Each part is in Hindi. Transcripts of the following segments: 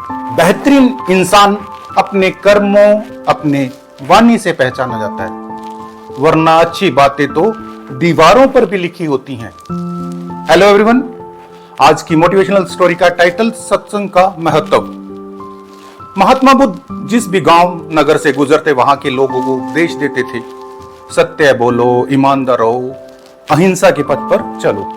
बेहतरीन इंसान अपने कर्मों, अपने वाणी से पहचाना जाता है, वरना अच्छी बातें तो दीवारों पर भी लिखी होती हैं। हेलो एवरीवन, आज की मोटिवेशनल स्टोरी का टाइटल सत्संग का महत्व। महात्मा बुद्ध जिस भी गांव नगर से गुजरते वहां के लोगों को उपदेश देते थे, सत्य बोलो, ईमानदार रहो, अहिंसा के पथ पर चलो।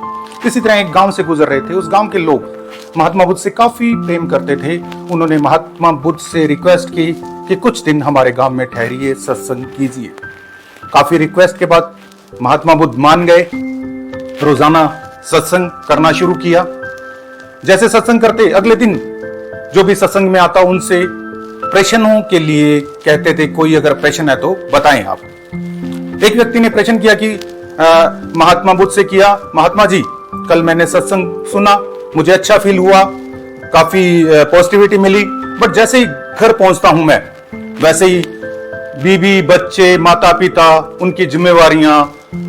इसी तरह एक गांव से गुजर रहे थे। उस गांव के लोग महात्मा बुद्ध से काफी प्रेम करते थे। उन्होंने महात्मा बुद्ध से रिक्वेस्ट की कि कुछ दिन हमारे गांव में ठहरिए, सत्संग कीजिए। काफी रिक्वेस्ट के बाद महात्मा बुद्ध मान गए। रोजाना सत्संग करना शुरू किया। जैसे सत्संग करते, अगले दिन जो भी सत्संग में आता उनसे प्रश्नों के लिए कहते थे, कोई अगर प्रश्न है तो बताएं आप। एक व्यक्ति ने प्रश्न किया कि महात्मा बुद्ध से किया, महात्मा जी कल मैंने सत्संग सुना, मुझे अच्छा फील हुआ, काफी पॉजिटिविटी मिली, बट जैसे ही घर पहुंचता हूं मैं, वैसे ही बीवी, बच्चे, माता पिता, उनकी जिम्मेवारियां,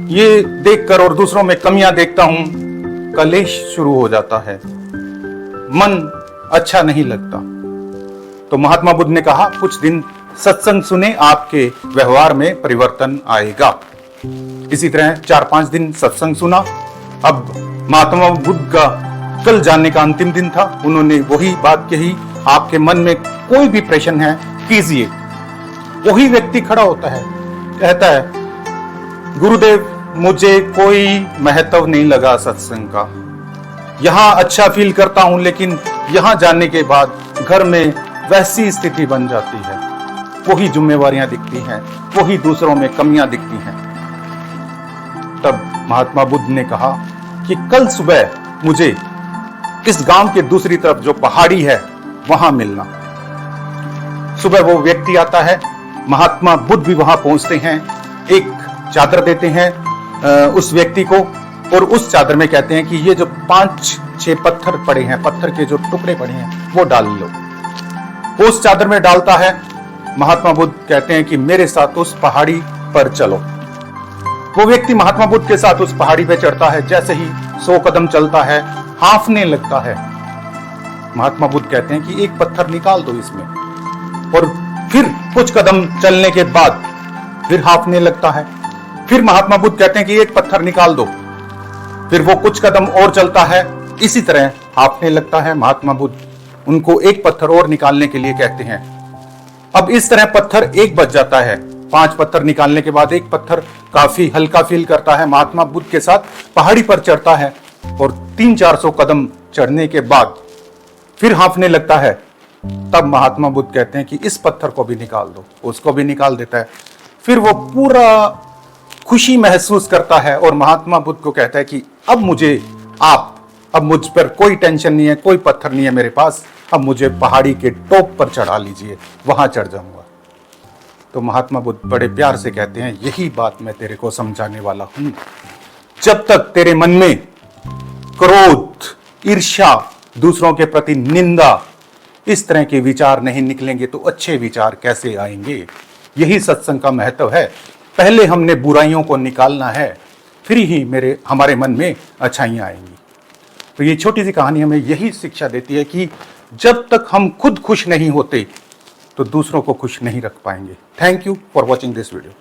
ये देखकर और दूसरों में कमियां देखता हूं, कलेश शुरू हो जाता है, मन अच्छा नहीं लगता। तो महात्मा बुद्ध ने कहा, कुछ दिन सत्संग सुने, आपके व्यवहार में परिवर्तन आएगा। इसी तरह 4-5 दिन सत्संग सुना। अब महात्मा बुद्ध का कल जानने का अंतिम दिन था। उन्होंने वही बात कही, आपके मन में कोई भी प्रश्न है कीजिए। वही व्यक्ति खड़ा होता है, कहता है, गुरुदेव मुझे कोई महत्व नहीं लगा सत्संग का, यहां अच्छा फील करता हूं, लेकिन यहां जाने के बाद घर में वैसी स्थिति बन जाती है, वही जिम्मेवारियां दिखती हैं, वही दूसरों में कमियां दिखती हैं। तब महात्मा बुद्ध ने कहा कि कल सुबह मुझे इस गांव के दूसरी तरफ जो पहाड़ी है वहां मिलना। सुबह वो व्यक्ति आता है, महात्मा बुद्ध भी वहां पहुंचते हैं, एक चादर देते हैं उस व्यक्ति को, और उस चादर में कहते हैं कि ये जो 5-6 पत्थर पड़े हैं, पत्थर के जो टुकड़े पड़े हैं, वो डाल लो। वो उस चादर में डालता है। महात्मा बुद्ध कहते हैं कि मेरे साथ उस पहाड़ी पर चलो। वो व्यक्ति महात्मा बुद्ध के साथ उस पहाड़ी पे चढ़ता है। जैसे ही 100 कदम चलता है, हांफने लगता है। महात्मा बुद्ध कहते हैं कि एक पत्थर निकाल दो इसमें, और फिर कुछ कदम चलने के बाद फिर हांफने लगता है। फिर महात्मा बुद्ध कहते हैं कि एक पत्थर निकाल दो, फिर वो कुछ कदम और चलता है, इसी तरह हांफने लगता है। महात्मा बुद्ध उनको एक पत्थर और निकालने के लिए कहते हैं। अब इस तरह पत्थर एक बच जाता है। 5 पत्थर निकालने के बाद एक पत्थर काफी हल्का फील करता है। महात्मा बुद्ध के साथ पहाड़ी पर चढ़ता है, और 300-400 कदम चढ़ने के बाद फिर हांफने लगता है। तब महात्मा बुद्ध कहते हैं कि इस पत्थर को भी निकाल दो। उसको भी निकाल देता है। फिर वो पूरा खुशी महसूस करता है, और महात्मा बुद्ध को कहता है कि अब मुझ पर कोई टेंशन नहीं है, कोई पत्थर नहीं है मेरे पास, अब मुझे पहाड़ी के टॉप पर चढ़ा लीजिए, वहां चढ़ जाऊंगा। तो महात्मा बुद्ध बड़े प्यार से कहते हैं, यही बात मैं तेरे को समझाने वाला हूं। जब तक तेरे मन में क्रोध, ईर्ष्या, दूसरों के प्रति निंदा, इस तरह के विचार नहीं निकलेंगे तो अच्छे विचार कैसे आएंगे। यही सत्संग का महत्व है। पहले हमने बुराइयों को निकालना है, फिर ही हमारे मन में अच्छाइयां आएंगी। तो ये छोटी सी कहानी हमें यही शिक्षा देती है कि जब तक हम खुद खुश नहीं होते तो दूसरों को खुश नहीं रख पाएंगे। Thank you for watching this video.